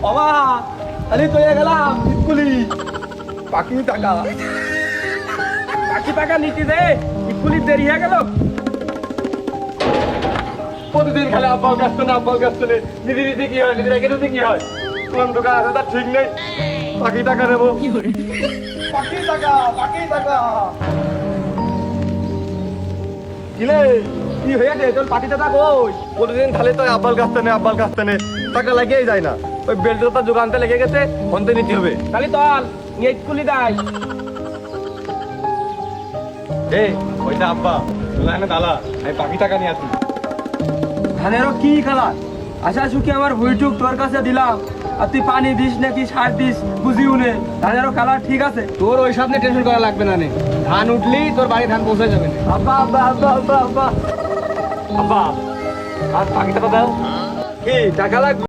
বাবা খালি তো গেলাম স্কুলি বাকি টাকা নিতে দে স্কুলি দেরি হয়ে গেল প্রতিদিন খালি আব্বাও কাজ তো না আব্বাও কাজ চলে দিদি দিদি কি হয় দিদি রেখে দিদি কি হয় কোন দোকান আছে তার ঠিক নেই বাকি টাকা নেবো বাকি টাকা কিলে কি হয়েছে তোর পাটি টাকা কই প্রতিদিন খালি তো আব্বাল কাছতে নে টাকা লাগিয়েই যায় না ওই বেল্টটা যোগানতে লেগে গেছে ফোনতে নিতে হবে খালি তল নিয়ে স্কুলি দেয় এই ওইটা আব্বা তুই দালা আমি বাকি টাকা নিয়ে আসি ধানেরও কি কালার আশা সুখী আমার ভুইটুক তোর কাছে দিলাম আর তুই পানি দিস নাকি সার দিস বুঝিও নে ধানেরও কালার ঠিক আছে তোর ওই সামনে টেনশন করা লাগবে না নে ধান উঠলি তোর বাড়ি ধান পৌঁছে যাবে না আব্বা আব্বা আব্বা আব্বা আব্বা আব্বা আর বাকি টাকা দাও কি টাকা লাগবে